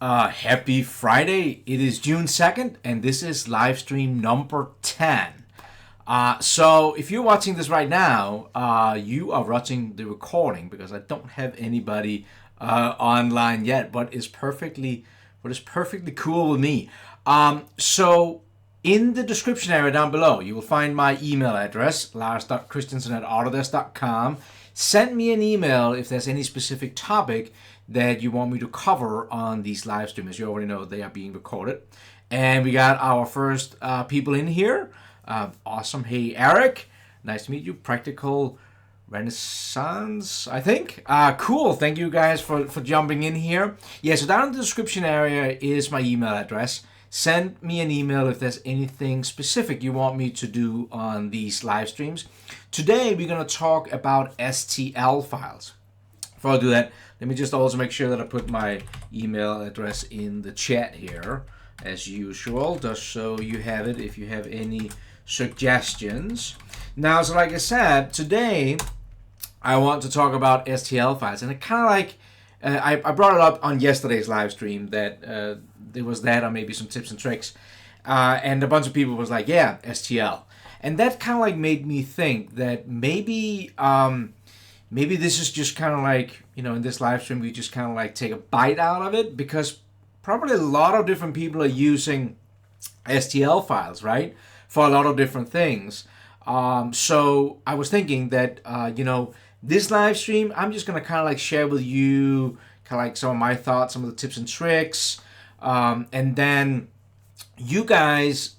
Happy Friday. It is June 2nd, and this is live stream number 10. So if you're watching this right now, you are watching the recording because I don't have anybody online yet, but is perfectly cool with me. So in the description area down below, you will find my email address, lars.christensen@autodesk.com. Send me an email if there's any specific topic that you want me to cover on these live streams. As you already know, they are being recorded. And we got our first people in here. Awesome. Hey, Eric. Nice to meet you. Practical Renaissance, I think. Cool. Thank you guys for jumping in here. Yeah, so down in the description area is my email address. Send me an email if there's anything specific you want me to do on these live streams. Today, we're going to talk about STL files. Before I do that, let me just also make sure that I put my email address in the chat here, as usual, just so you have it if you have any suggestions. Now, so like I said, today I want to talk about STL files, and it kind of like I brought it up on yesterday's live stream that there was that or maybe some tips and tricks, and a bunch of people was like, yeah, STL, and that kind of like made me think that maybe this is just kind of like, in this live stream we just kind of like take a bite out of it, because probably a lot of different people are using STL files, right, for a lot of different things. So I was thinking that this live stream, I'm just gonna kind of like share with you kind of like some of my thoughts, some of the tips and tricks, and then you guys,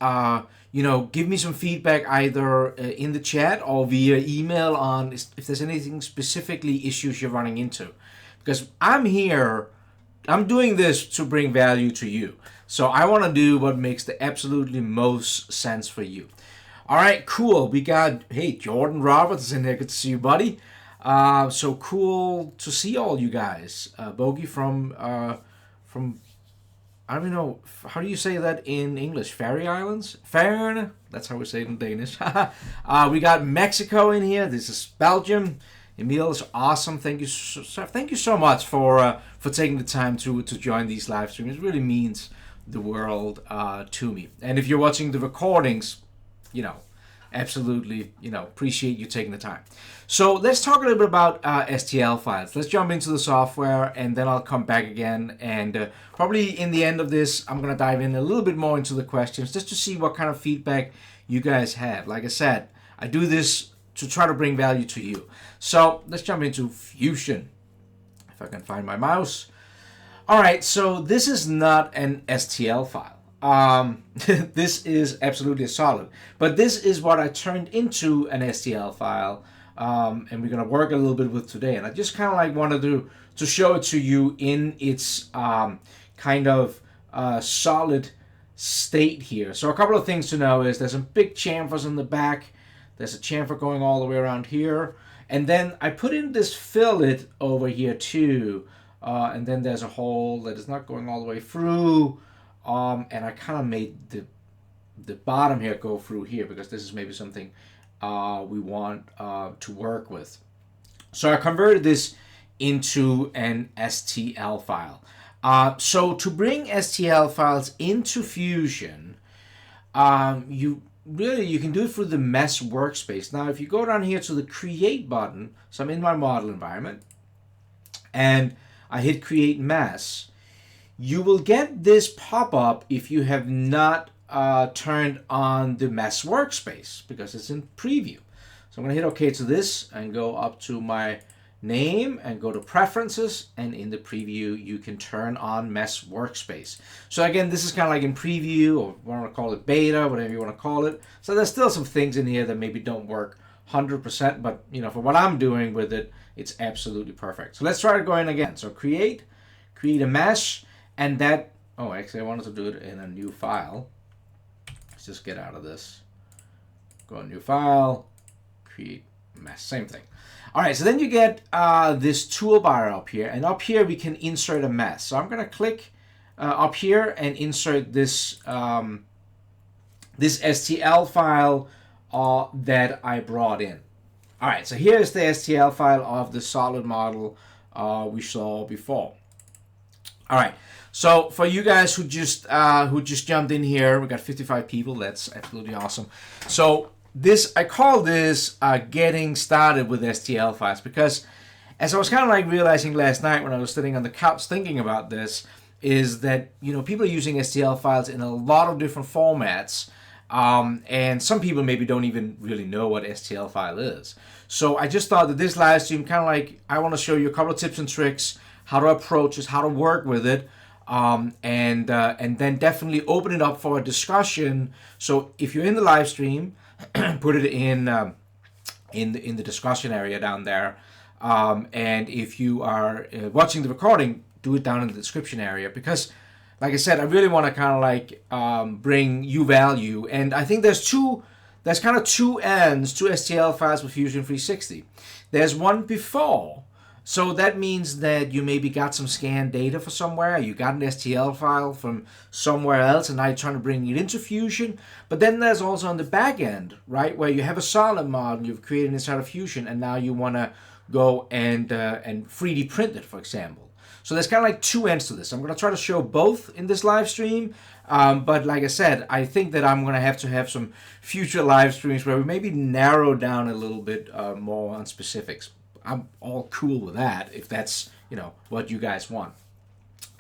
give me some feedback either in the chat or via email on if there's anything specifically issues you're running into, because I'm doing this to bring value to you. So I want to do what makes the absolutely most sense for you. All right, cool. We got, hey, Jordan Roberts in there. Good to see you, buddy. So cool to see all you guys. Bogey from I don't even know, how do you say that in English? Faroe Islands? Faroe? That's how we say it in Danish. We got Mexico in here. This is Belgium. Emil is awesome. Thank you so much for taking the time to join these live streams. It really means the world to me. And if you're watching the recordings, absolutely, appreciate you taking the time. So let's talk a little bit about STL files. Let's jump into the software, and then I'll come back again. And probably in the end of this, I'm going to dive in a little bit more into the questions, just to see what kind of feedback you guys have. Like I said, I do this to try to bring value to you. So let's jump into Fusion. If I can find my mouse. All right, so this is not an STL file. This is absolutely solid, but this is what I turned into an STL file, and we're gonna work a little bit with today. And I just kind of like wanted to show it to you in its kind of solid state here. So a couple of things to know is there's some big chamfers in the back. There's a chamfer going all the way around here, and then I put in this fillet over here too, and then there's a hole that is not going all the way through. And I kind of made the bottom here go through here, because this is maybe something we want to work with. So I converted this into an STL file. So to bring STL files into Fusion, you can do it through the mesh workspace. Now, if you go down here to the create button, so I'm in my model environment, and I hit create mesh, you will get this pop-up if you have not turned on the mesh workspace, because it's in preview. So I'm going to hit OK to this and go up to my name and go to preferences, and in the preview you can turn on mesh workspace. So again, this is kind of like in preview, or want to call it beta, whatever you want to call it. So there's still some things in here that maybe don't work 100%, but for what I'm doing with it, it's absolutely perfect. So let's try it going again. So create a mesh. And that, actually I wanted to do it in a new file. Let's just get out of this. Go to new file, create mesh, same thing. All right, so then you get this toolbar up here, and up here we can insert a mesh. So I'm gonna click up here and insert this STL file that I brought in. All right, so here's the STL file of the solid model we saw before. All right, So for you guys who just jumped in here, we got 55 people. That's absolutely awesome. So I call this getting started with STL files, because as I was kind of like realizing last night when I was sitting on the couch thinking about this, is that people are using STL files in a lot of different formats, and some people maybe don't even really know what STL file is. So I just thought that this live stream kind of like, I want to show you a couple of tips and tricks, how to approach this, how to work with it, and then definitely open it up for a discussion. So if you're in the live stream, put it in the discussion area down there, and if you are watching the recording, do it down in the description area, because like I said, I really want to kind of like bring you value. And I think there's kind of two ends to STL files with Fusion 360. There's one before. So that means that you maybe got some scanned data for somewhere, you got an STL file from somewhere else, and now you're trying to bring it into Fusion. But then there's also on the back end, right, where you have a solid model you've created inside of Fusion, and now you want to go and 3D print it, for example. So there's kind of like two ends to this. I'm going to try to show both in this live stream, but like I said, I think that I'm going to have some future live streams where we maybe narrow down a little bit more on specifics. I'm all cool with that if that's what you guys want.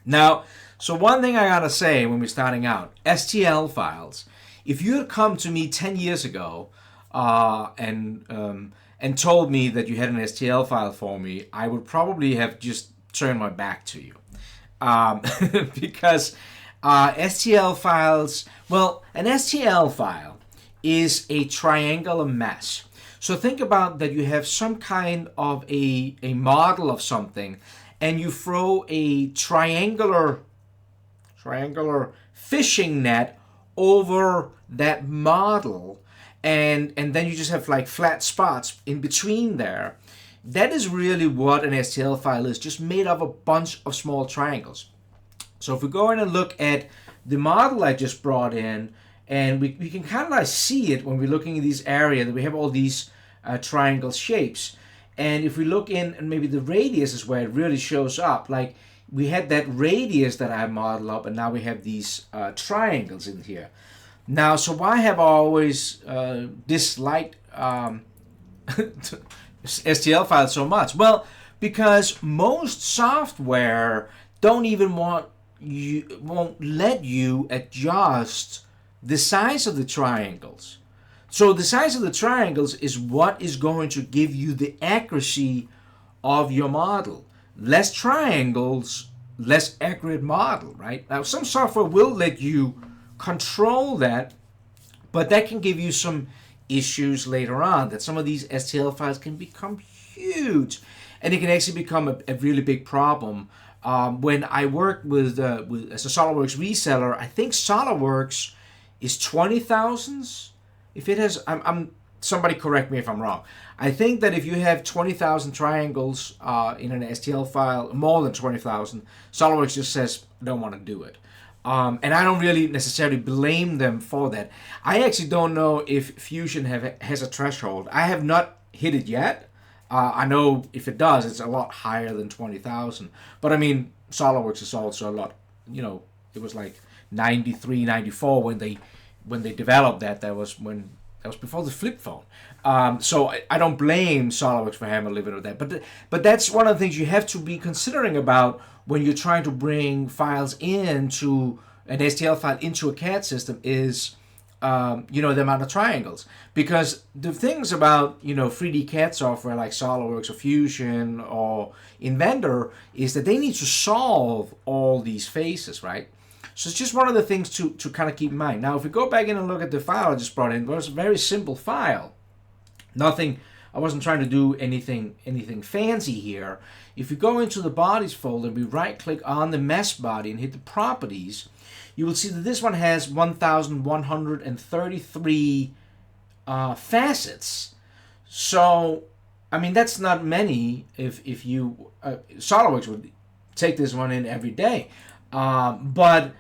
Now, so one thing I gotta say when we're starting out, STL files. If you had come to me 10 years ago and told me that you had an STL file for me, I would probably have just turned my back to you, because STL files. Well, an STL file is a triangular mesh. So think about that you have some kind of a model of something, and you throw a triangular fishing net over that model, and then you just have like flat spots in between there. That is really what an STL file is, just made of a bunch of small triangles. So if we go in and look at the model I just brought in, and we can kind of like see it when we're looking at this area, that we have all these triangle shapes. And if we look in, and maybe the radius is where it really shows up, like we had that radius that I modeled up, and now we have these triangles in here. Now, so why have I always disliked STL files so much? Well, because most software won't let you adjust the size of the triangles. So the size of the triangles is what is going to give you the accuracy of your model. Less triangles, less accurate model, right? Now, some software will let you control that, but that can give you some issues later on, that some of these STL files can become huge, and it can actually become a really big problem. When I work with as a SOLIDWORKS reseller, I think SOLIDWORKS is 20,000. If it has, I'm somebody correct me if I'm wrong. I think that if you have 20,000 triangles in an STL file, more than 20,000, SOLIDWORKS just says I don't want to do it. And I don't really necessarily blame them for that. I actually don't know if Fusion has a threshold. I have not hit it yet. I know if it does, it's a lot higher than 20,000. But I mean, SOLIDWORKS is also a lot, it was like 93, 94 when they developed that. That was before the flip phone. So I don't blame SOLIDWORKS for having a limit of that. But that's one of the things you have to be considering about when you're trying to bring files into an STL file into a CAD system is the amount of triangles. Because the things about 3D CAD software like SOLIDWORKS or Fusion or Inventor is that they need to solve all these faces, right? So it's just one of the things to kind of keep in mind. Now, if we go back in and look at the file I just brought in, it was a very simple file. Nothing, I wasn't trying to do anything fancy here. If you go into the bodies folder, we right-click on the mesh body and hit the properties, you will see that this one has 1,133 facets. So, I mean, that's not many. If you SOLIDWORKS would take this one in every day. But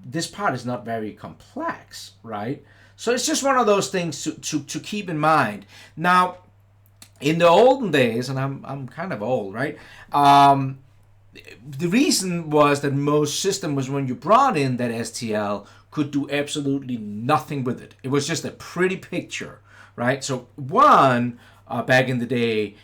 this part is not very complex, right? So it's just one of those things to keep in mind. Now, in the olden days, and I'm kind of old, right? the reason was that most systems, when you brought in that STL, could do absolutely nothing with it. It was just a pretty picture, right? So back in the day,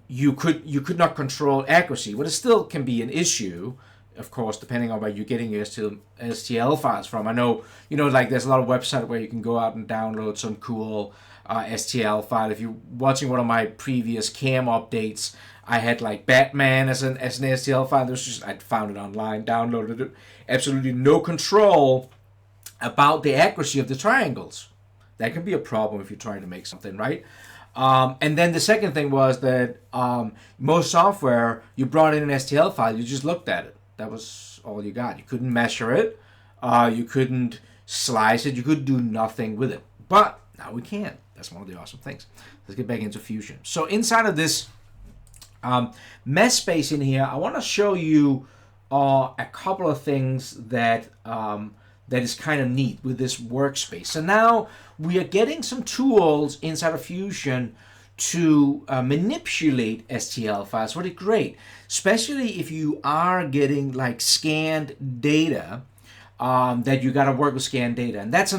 you could not control accuracy. Well, it still can be an issue, of course, depending on where you're getting your STL files from. I know, like there's a lot of websites where you can go out and download some cool STL file. If you're watching one of my previous cam updates, I had like Batman as an STL file. I found it online, downloaded it. Absolutely no control about the accuracy of the triangles. That can be a problem if you're trying to make something, right? And then the second thing was that most software, you brought in an STL file, you just looked at it. That was all you got. You couldn't measure it. You couldn't slice it. You could do nothing with it. But now we can. That's one of the awesome things. Let's get back into Fusion. So inside of this mesh space in here, I want to show you a couple of things that is kind of neat with this workspace. So now we are getting some tools inside of Fusion to manipulate STL files. Really great, especially if you are getting like scanned data, that you got to work with scanned data, and that's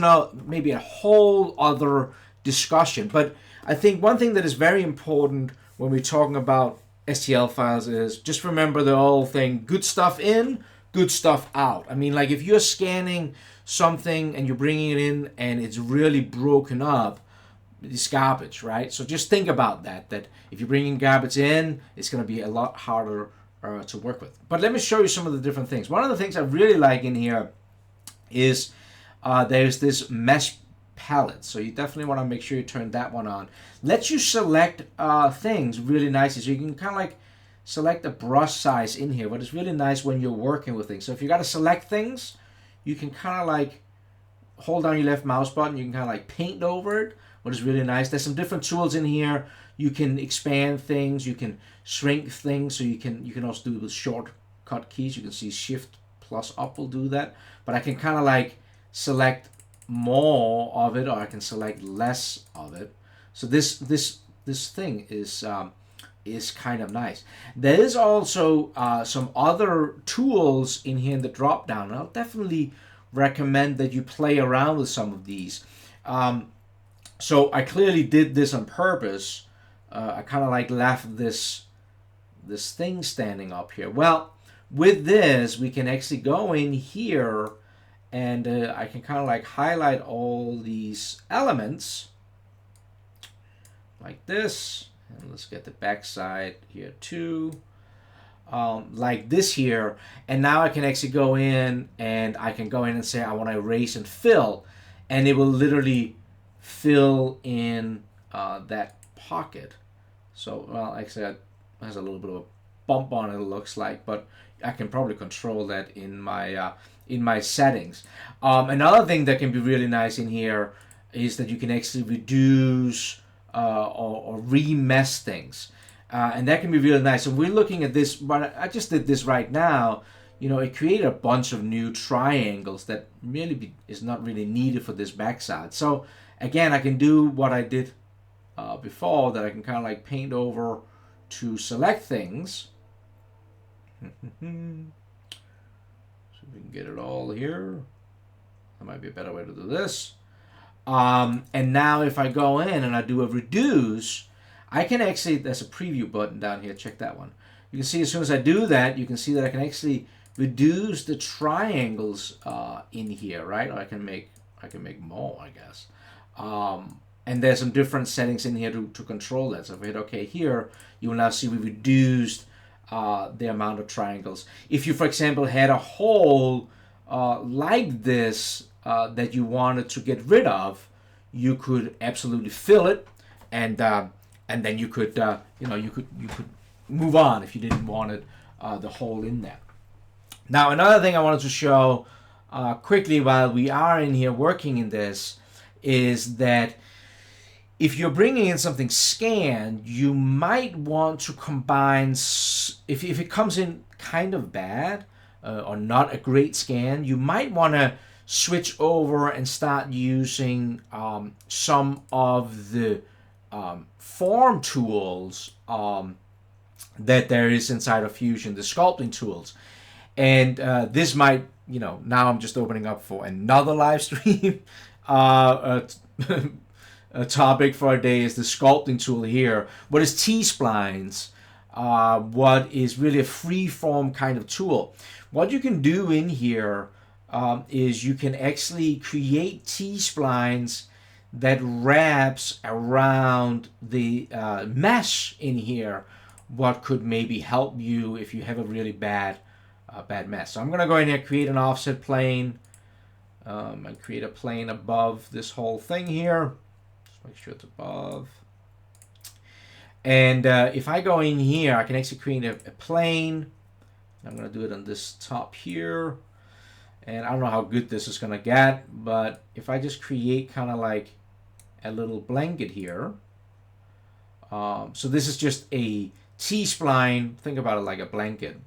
maybe a whole other discussion. But I think one thing that is very important when we're talking about STL files is just remember the whole thing: good stuff in, good stuff out. I mean, like if you're scanning something and you're bringing it in and it's really broken up, it's garbage, right? So just think about that if you're bringing garbage in, it's going to be a lot harder to work with. But let me show you some of the different things. One of the things I really like in here is there's this mesh palette. So you definitely want to make sure you turn that one on. Lets you select things really nicely. So you can kind of like select the brush size in here, but it's really nice when you're working with things. So if you got to select things, you can kind of like hold down your left mouse button. You can kind of like paint over it, which is really nice. There's some different tools in here. You can expand things. You can shrink things. So you can also do it with shortcut keys. You can see Shift plus up will do that. But I can kind of like select more of it, or I can select less of it. So this thing is kind of nice. There is also some other tools in here in the drop down. I'll definitely recommend that you play around with some of these. So I clearly did this on purpose. I kind of like left this thing standing up here. Well, with this, we can actually go in here and I can kind of like highlight all these elements like this. And let's get the back side here too. Like this here. And now I can actually go in and I can go in and say I want to erase and fill. And it will literally fill in that pocket. So, well, actually it has a little bit of a bump on it, it looks like, but I can probably control that in my settings. Another thing that can be really nice in here is that you can actually reduce or remesh things. And that can be really nice. So we're looking at this, but I just did this right now. It created a bunch of new triangles that really is not really needed for this backside. So again, I can do what I did before, that I can kind of like paint over to select things. So we can get it all here. That might be a better way to do this. And now if I go in and I do a reduce, I can actually, there's a preview button down here, check that one. You can see as soon as I do that, you can see that I can actually reduce the triangles in here, right? Or I can make more, I guess. And there's some different settings in here to control that. So if I hit OK here, you will now see we reduced the amount of triangles. If you, for example, had a hole like this that you wanted to get rid of, you could absolutely fill it, and then you could you could move on if you didn't want it the hole in there. Now another thing I wanted to show quickly while we are in here working in this is that if you're bringing in something scanned, you might want to combine, if it comes in kind of bad or not a great scan, you might want to switch over and start using some of the form tools that there is inside of Fusion, the sculpting tools. And this might, now I'm just opening up for another live stream. A topic for a day is the sculpting tool here. What is Tsplines? What is really a free-form kind of tool. What you can do in here is you can actually create Tsplines that wraps around the mesh in here. What could maybe help you if you have a really bad mesh. So I'm going to go in here, create an offset plane, and create a plane above this whole thing here. Just make sure it's above. And if I go in here, I can actually create a plane. I'm going to do it on this top here. And I don't know how good this is going to get, but if I just create kind of like a little blanket here. So this is just a T-spline. Think about it like a blanket.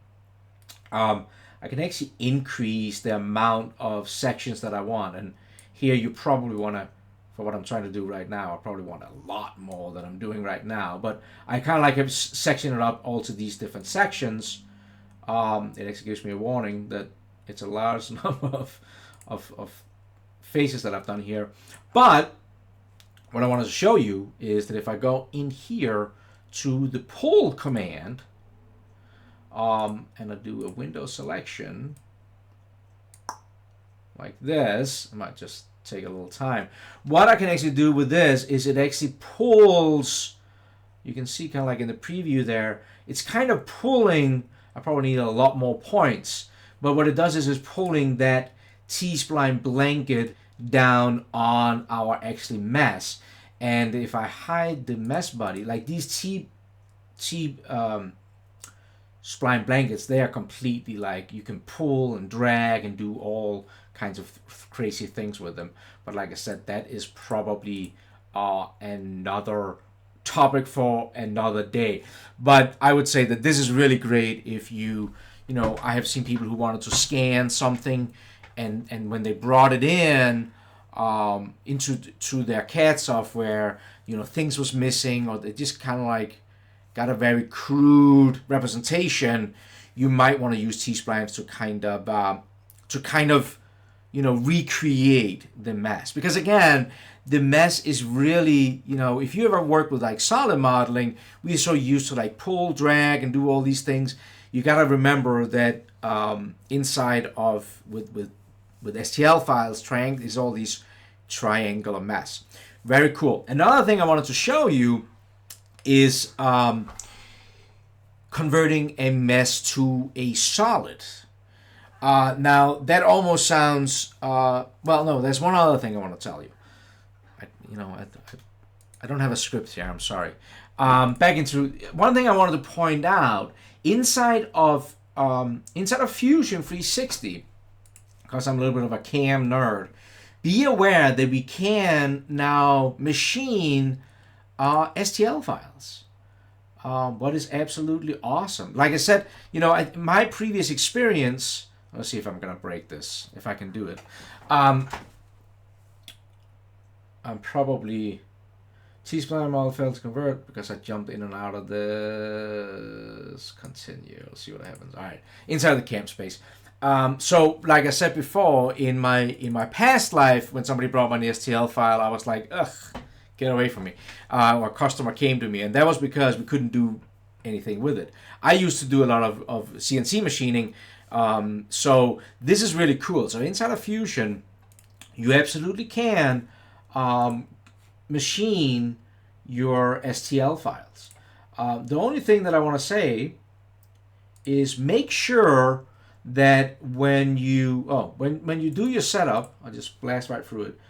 I can actually increase the amount of sections that I want. And here you probably want to, for what I'm trying to do right now, I probably want a lot more than I'm doing right now. But I kind of like to section it up all to these different sections. It actually gives me a warning that it's a large number of faces that I've done here. But what I wanted to show you is that if I go in here to the pull command, and I do a window selection like this, it might just take a little time. What I can actually do with this is it actually pulls, you can see kind of like in the preview there, it's kind of pulling, I probably need a lot more points, but what it does is it's pulling that T-spline blanket down on our actually mesh. And if I hide the mesh body, like these spline blankets, they are completely like, you can pull and drag and do all kinds of crazy things with them. But like I said, that is probably another topic for another day. But I would say that this is really great if I have seen people who wanted to scan something, and when they brought it in into their CAD software, things was missing, or they just kind of like got a very crude representation. You might want to use T-splines to kind of recreate the mesh, because again, the mesh is really, if you ever worked with like solid modeling, we're so used to like pull, drag, and do all these things. You got to remember that inside of with STL files, triangle is all these triangular mesh. Very cool. Another thing I wanted to show you is converting a mesh to a solid. Now that almost sounds well. No, there's one other thing I want to tell you. I don't have a script here. I'm sorry. Back into one thing I wanted to point out inside of Fusion 360, because I'm a little bit of a cam nerd. Be aware that we can now machine STL files. What is absolutely awesome. Like I said, my previous experience. Let's see if I'm gonna break this. If I can do it. I'm probably T-spline model failed to convert because I jumped in and out of this. Continue. Let's see what happens. All right, inside the camp space. So like I said before, in my past life, when somebody brought me an STL file, I was like, ugh, get away from me. Or a customer came to me, and that was because we couldn't do anything with it. I used to do a lot of CNC machining, so this is really cool. So inside of Fusion, you absolutely can machine your STL files. The only thing that I want to say is make sure that when you do your setup, I'll just blast right through it.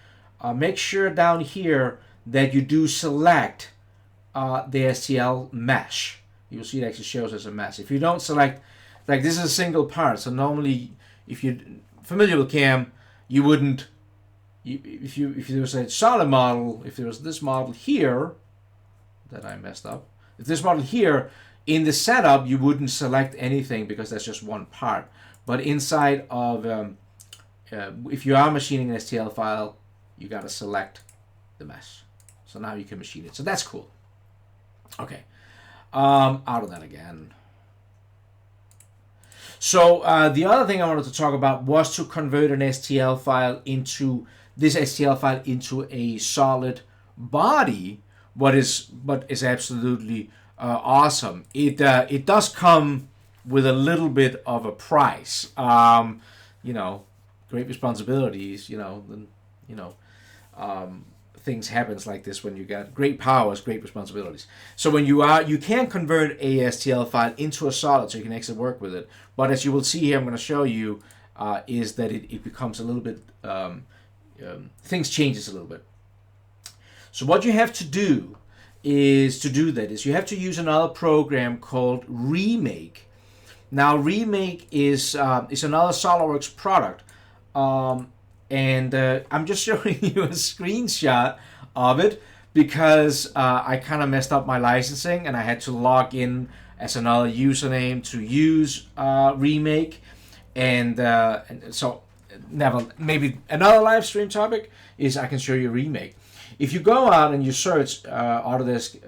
Make sure down here that you do select the STL mesh. You'll see it actually shows as a mesh. If you don't select, like this is a single part, so normally if you're familiar with CAM, you wouldn't. If there was a solid model, if there was this model here that I messed up, if this model here in the setup, you wouldn't select anything because that's just one part. But inside of, if you are machining an STL file, you got to select the mesh. So now you can machine it. So that's cool. Okay. Out of that again. So the other thing I wanted to talk about was to convert an STL file into a solid body. But is absolutely awesome. It does come with a little bit of a price. You know, great responsibilities. Things happens like this when you got great powers, great responsibilities. So when you can convert a STL file into a solid, so you can actually work with it. But as you will see here, I'm going to show you is that it becomes a little bit things changes a little bit. So what you have to do is you have to use another program called Remake. Now Remake is another SolidWorks product. And I'm just showing you a screenshot of it because I kind of messed up my licensing and I had to log in as another username to use Remake. And so maybe another live stream topic is I can show you Remake. If you go out and you search Autodesk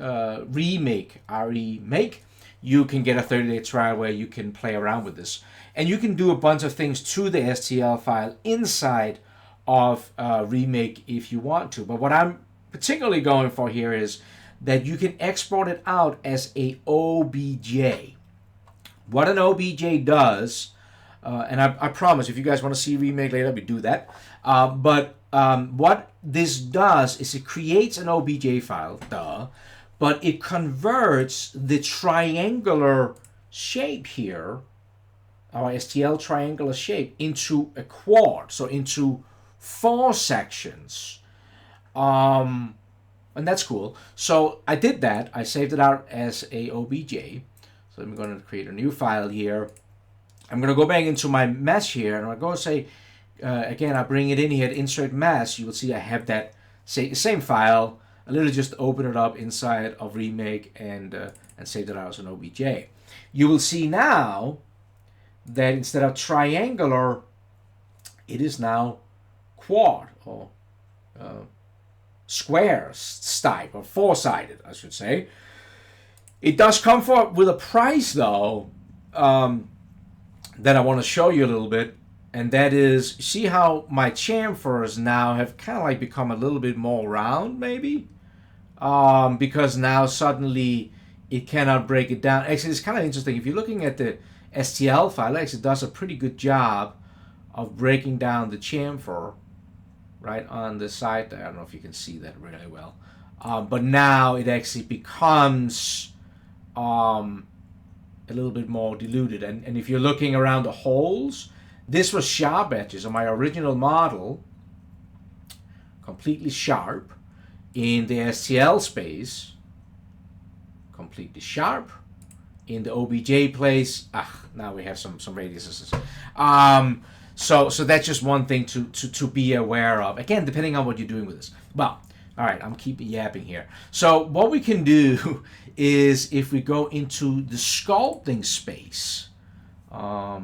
Remake, R-E-Make, you can get a 30-day trial where you can play around with this. And you can do a bunch of things to the STL file inside of Remake if you want to. But what I'm particularly going for here is that you can export it out as a OBJ. What an OBJ does, and I promise if you guys want to see Remake later, we do that. But what this does is it creates an OBJ file, but it converts the triangular shape here, our STL triangular shape, into a quad, so into 4 sections. And that's cool. So I did that. I saved it out as a OBJ. So I'm going to create a new file here. I'm going to go back into my mesh here, and I'm going to say, again, I bring it in here, insert mesh. You will see I have that same file. I literally just open it up inside of Remake and saved it out as an OBJ. You will see now that instead of triangular, it is now quad or square type, or 4-sided, I should say. It does come with a price though that I want to show you a little bit, and that is, see how my chamfers now have kind of like become a little bit more round, maybe, because now suddenly it cannot break it down. Actually, it's kind of interesting. If you're looking at the STL file, actually it does a pretty good job of breaking down the chamfer right on the side there. I don't know if you can see that really well. But now it actually becomes a little bit more diluted. And if you're looking around the holes, this was sharp edges on my original model, completely sharp. In the STL space, completely sharp. In the OBJ place, now we have some radiuses. So that's just one thing to be aware of. Again, depending on what you're doing with this. Well, all right, I'm keeping yapping here. So what we can do is if we go into the sculpting space, let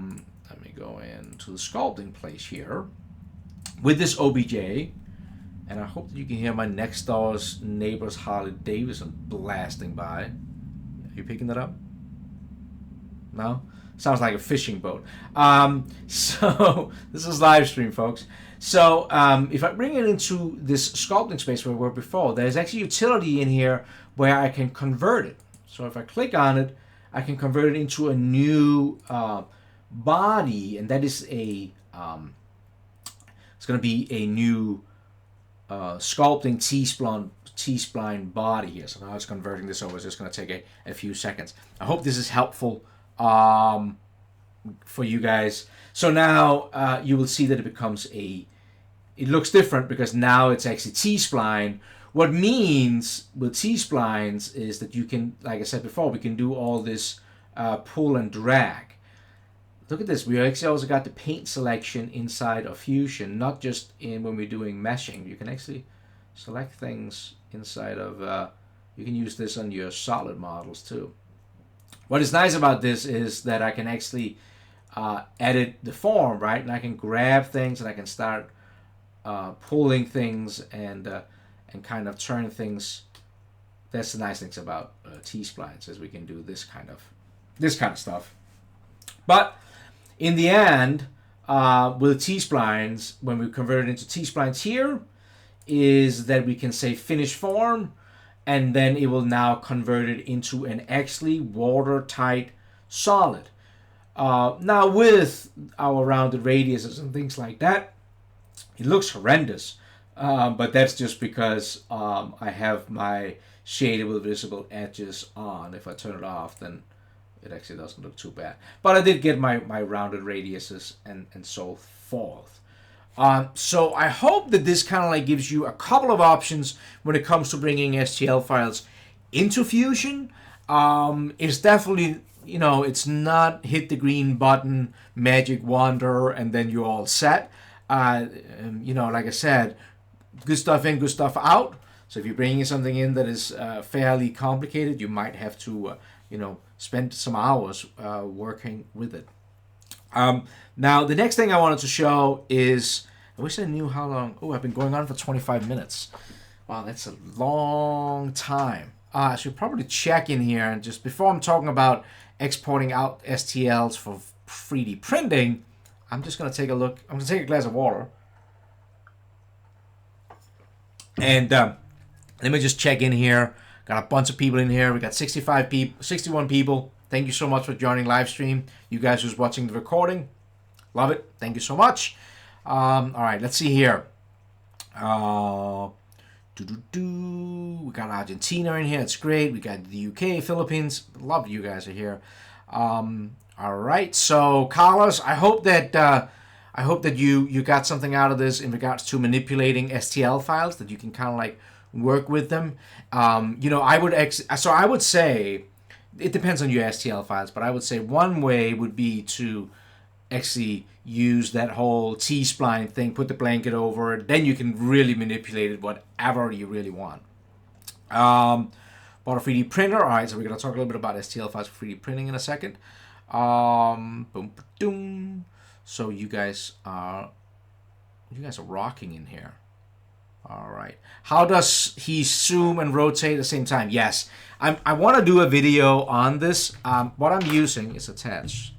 me go into the sculpting place here with this OBJ, and I hope that you can hear my next door's neighbor's Harley Davidson blasting by. Are you picking that up? No? Sounds like a fishing boat. So this is live stream, folks. So if I bring it into this sculpting space where we were before, there's actually utility in here where I can convert it. So if I click on it, I can convert it into a new body, and that is it's going to be a new sculpting T-spline body here. So now it's converting this over. It's just going to take a few seconds. I hope this is helpful for you guys. So now you will see that it becomes it looks different because now it's actually T-spline. What means with T-splines is that you can, like I said before, we can do all this pull and drag. Look at this. We actually also got the paint selection inside of Fusion, not just when we're doing meshing. You can actually select things inside of, you can use this on your solid models too. What is nice about this is that I can actually edit the form, right? And I can grab things and I can start pulling things and kind of turn things That's the nice things about Tsplines, is we can do this kind of stuff. But in the end, with Tsplines, when we convert it into Tsplines here, is that we can say finish form, and then it will now convert it into an actually watertight solid. Now with our rounded radiuses and things like that, it looks horrendous, but that's just because I have my shaded with visible edges on. If I turn it off, then it actually doesn't look too bad. But I did get my rounded radiuses and so forth. So I hope that this kind of like gives you a couple of options when it comes to bringing STL files into Fusion. It's definitely, it's not hit the green button, magic wonder, and then you're all set. Like I said, good stuff in, good stuff out. So if you're bringing something in that is fairly complicated, you might have to, spend some hours working with it. Now, the next thing I wanted to show is, I wish I knew how long. Oh, I've been going on for 25 minutes. Wow, that's a long time. I should probably check in here, and just before I'm talking about exporting out STLs for 3D printing, I'm just going to take a look. I'm going to take a glass of water. And let me just check in here. Got a bunch of people in here. We got 61 people. Thank you so much for joining live stream. You guys who's watching the recording, love it. Thank you so much. All right, let's see here. We got Argentina in here. It's great. We got the UK, Philippines. Love you guys are here. All right, so Carlos, I hope that you got something out of this in regards to manipulating STL files, that you can kind of like work with them. I would say it depends on your STL files, but I would say one way would be to actually use that whole T-spline thing, put the blanket over it, then you can really manipulate it whatever you really want. Bought a 3D printer. All right, so we're going to talk a little bit about STL files for 3D printing in a second. Boom. So you guys are rocking in here. All right. How does he zoom and rotate at the same time? Yes. I want to do a video on this. What I'm using is attached.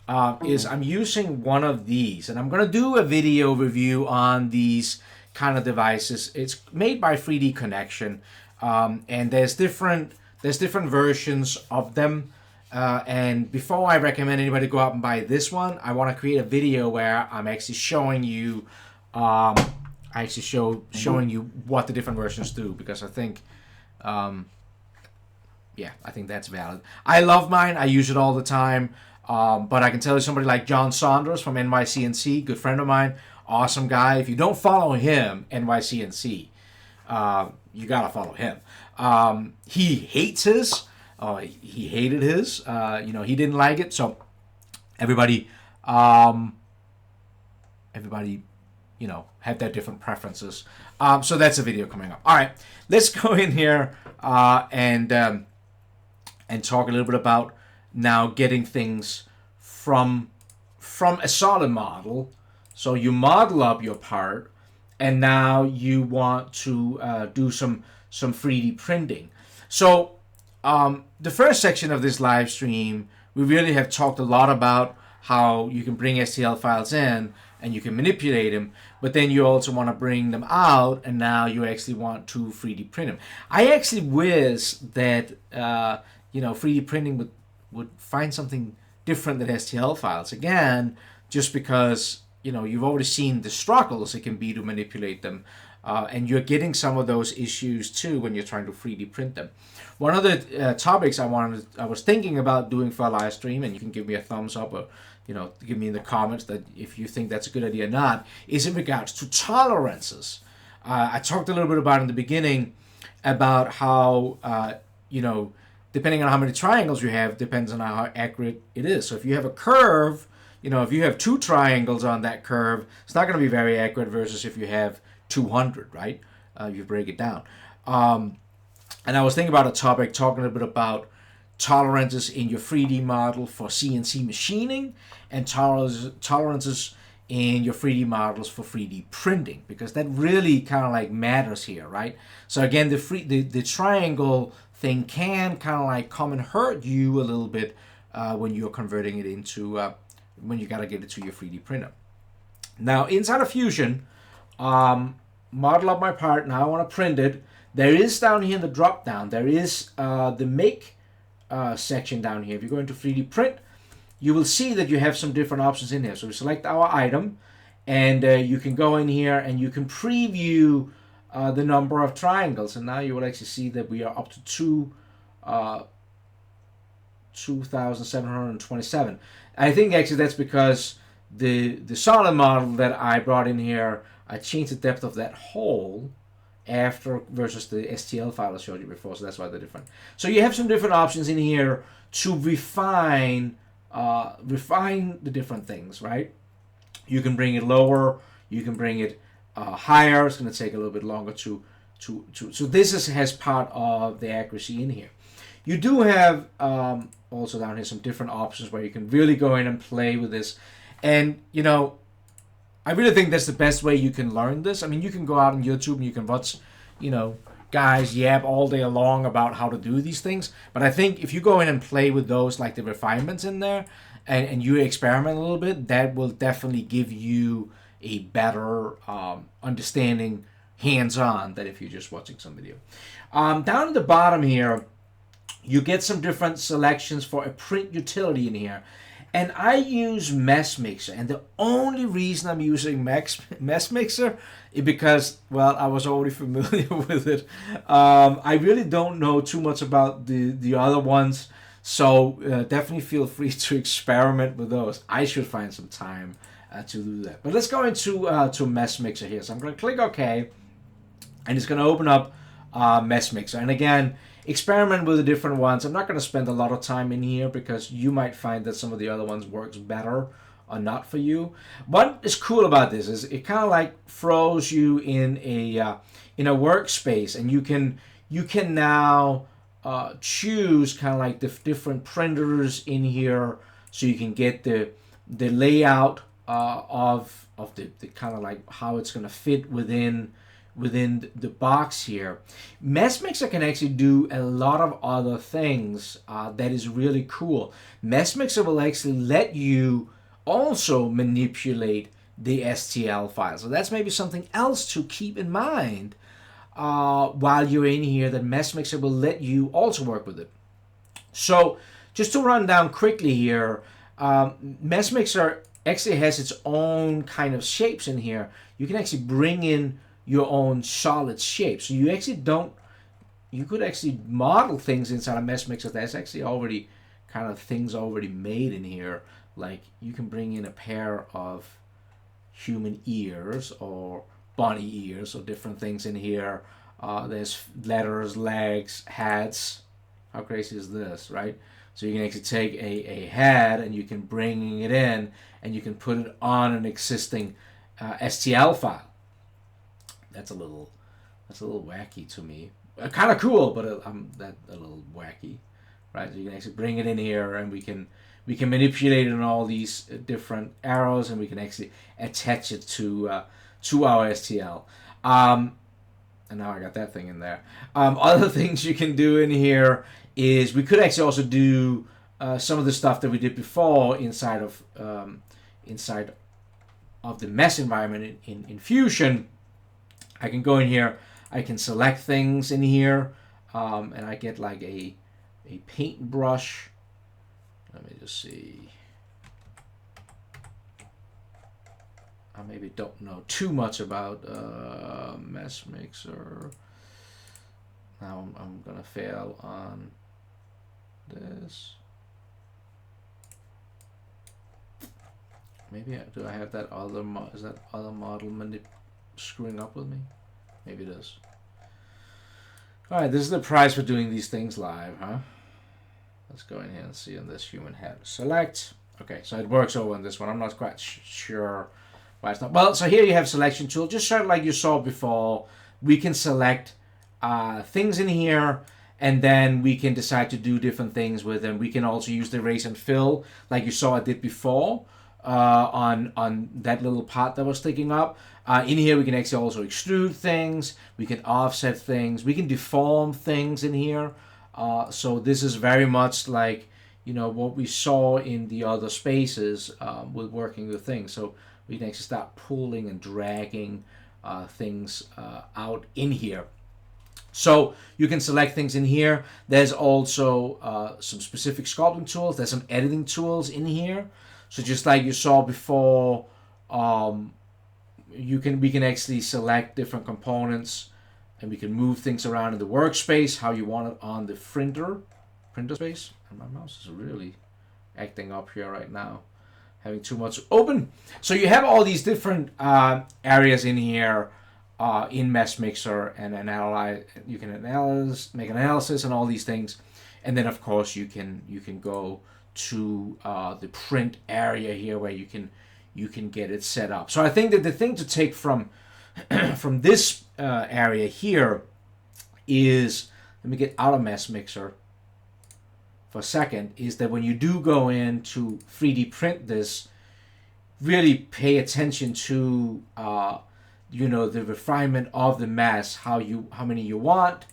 I'm using one of these, and I'm going to do a video review on these kind of devices. It's made by 3D Connection, and there's different versions of them. And before I recommend anybody go out and buy this one, I want to create a video where I'm actually showing you, showing you what the different versions do, because I think, I think that's valid. I love mine. I use it all the time. But I can tell you, somebody like John Saunders from NYCNC, good friend of mine, awesome guy. If you don't follow him, NYCNC, you gotta follow him. He hates his. He hated his. He didn't like it. So everybody, had their different preferences. So that's a video coming up. All right, let's go in here and talk a little bit about now getting things from a solid model. So you model up your part, and now you want to do some 3D printing. So the first section of this live stream, we really have talked a lot about how you can bring STL files in and you can manipulate them, but then you also want to bring them out, and now you actually want to 3D print them. I actually wish that 3D printing would find something different than STL files. Again, just because, you've already seen the struggles it can be to manipulate them. And you're getting some of those issues too when you're trying to 3D print them. One of the topics I was thinking about doing for a live stream, and you can give me a thumbs up or, give me in the comments that if you think that's a good idea or not, is in regards to tolerances. I talked a little bit about in the beginning about how, depending on how many triangles you have, depends on how accurate it is. So if you have a curve, if you have 2 triangles on that curve, it's not going to be very accurate versus if you have 200, right? You break it down. And I was thinking about a topic, talking a little bit about tolerances in your 3D model for CNC machining and tolerances in your 3D models for 3D printing, because that really kind of like matters here, right? So again, the triangle thing can kind of like come and hurt you a little bit when you're converting it into when you gotta get it to your 3D printer. Now inside of Fusion, model up my part. Now I want to print it. There is down here in the drop down, there is the make section down here. If you go into 3D print, you will see that you have some different options in here. So we select our item, and you can go in here and you can preview the number of triangles. And now you will actually see that we are up to 2,727. I think actually that's because the solid model that I brought in here, I changed the depth of that hole after versus the STL file I showed you before, so that's why they're different. So you have some different options in here to refine the different things, right? You can bring it lower, you can bring it higher. It's going to take a little bit longer to so this has part of the accuracy in here. You do have also down here some different options where you can really go in and play with this. And you know, I really think that's the best way you can learn this. I mean, you can go out on YouTube and you can watch, you know, guys yap all day long about how to do these things. But I think if you go in and play with those, like the refinements in there, and you experiment a little bit, that will definitely give you a better understanding hands-on than if you're just watching some video. Down at the bottom here, you get some different selections for a print utility in here. And I use Messmix, and the only reason I'm using Messmix is because, well, I was already familiar with it. I really don't know too much about the other ones, so definitely feel free to experiment with those. I should find some time to do that. But let's go into to Messmix here. So I'm going to click OK, and it's going to open up Messmix. And again, experiment with the different ones. I'm not going to spend a lot of time in here because you might find that some of the other ones works better or not for you. What is cool about this is it kind of like throws you in a workspace, and you can now choose kind of like the different printers in here, so you can get the layout of the kind of like how it's going to fit within the box here. Messmixer can actually do a lot of other things that is really cool. Messmixer will actually let you also manipulate the STL file. So that's maybe something else to keep in mind while you're in here, that Messmixer will let you also work with it. So just to run down quickly here, Messmixer actually has its own kind of shapes in here. You can actually bring in your own solid shape. So you could actually model things inside a Messmixer. That's actually already kind of things already made in here. Like you can bring in a pair of human ears or bunny ears or different things in here. There's letters, legs, hats. How crazy is this, right? So you can actually take a hat and you can bring it in and you can put it on an existing STL file. That's a little wacky to me. Kind of cool, but that a little wacky, right? So you can actually bring it in here, and we can manipulate it on all these different arrows, and we can actually attach it to our STL. And now I got that thing in there. Other things you can do in here is we could actually also do some of the stuff that we did before inside of the mesh environment in Fusion. I can go in here, I can select things in here, and I get like a paintbrush. Let me just see. I maybe don't know too much about Messmixer. Now I'm gonna fail on this. Maybe do I have that other is that other model screwing up with me? Maybe it is. Alright, this is the price for doing these things live, huh? Let's go in here and see on this human head. Select. Okay, so it works over on this one. I'm not quite sure why it's not. Well, so here you have selection tool. Just sort of like you saw before. We can select things in here, and then we can decide to do different things with them. We can also use the erase and fill like you saw I did before. on that little part that was sticking up. In here we can actually also extrude things, we can offset things, we can deform things in here. So this is very much like, you know, what we saw in the other spaces with working with things. So we can actually start pulling and dragging things out in here. So you can select things in here. There's also some specific sculpting tools. There's some editing tools in here. So just like you saw before, we can actually select different components, and we can move things around in the workspace how you want it on the printer space. And my mouse is really acting up here right now, having too much open. So you have all these different areas in here in Messmixer, and analyze. You can make analysis and all these things, and then of course you can go to the print area here where you can get it set up. So I think that the thing to take from from this area here is, let me get out of Messmixer for a second, is that when you do go in to 3D print this, really pay attention to you know, the refinement of the mass, how many you want.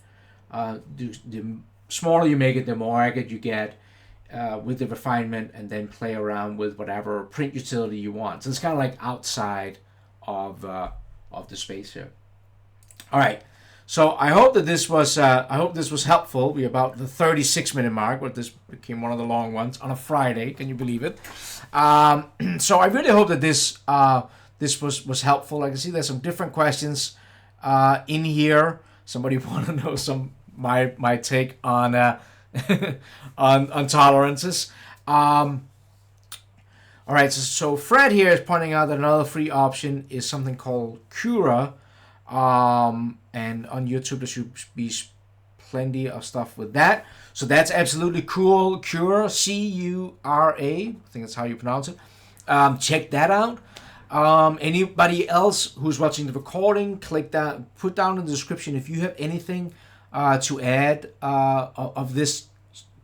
The smaller you make it, the more agate you get with the refinement, and then play around with whatever print utility you want. So it's kind of like outside of the space here. All right. So I hope that this was helpful. We're about the 36-minute mark, but this became one of the long ones on a Friday. Can you believe it? So I really hope that this was helpful. I can see there's some different questions in here. Somebody want to know my take on on tolerances. All right. So Fred here is pointing out that another free option is something called Cura. And on YouTube there should be plenty of stuff with that. So that's absolutely cool. Cura, Cura, I think that's how you pronounce it. Check that out. Anybody else who's watching the recording, click that, put down in the description if you have anything to add of this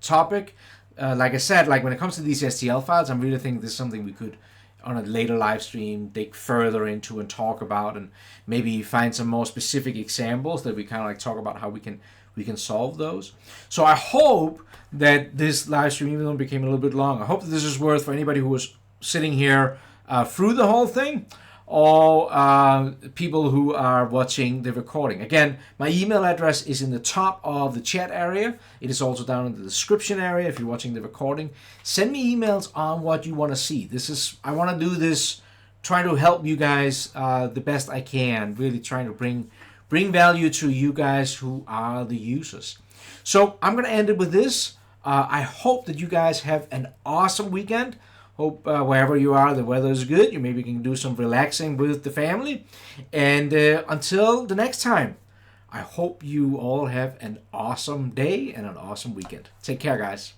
topic. Like I said, like when it comes to these STL files, I'm really thinking this is something we could, on a later live stream, dig further into and talk about, and maybe find some more specific examples that we kind of like talk about how we can solve those. So I hope that this live stream, even though it became a little bit long, I hope that this is worth for anybody who was sitting here through the whole thing, or people who are watching the recording. Again, my email address is in the top of the chat area. It is also down in the description area if you're watching the recording. Send me emails on what you want to see. I want to do this, trying to help you guys the best I can, really trying to bring value to you guys who are the users. So I'm going to end it with this. I hope that you guys have an awesome weekend. Hope wherever you are, the weather is good. You maybe can do some relaxing with the family. And until the next time, I hope you all have an awesome day and an awesome weekend. Take care, guys.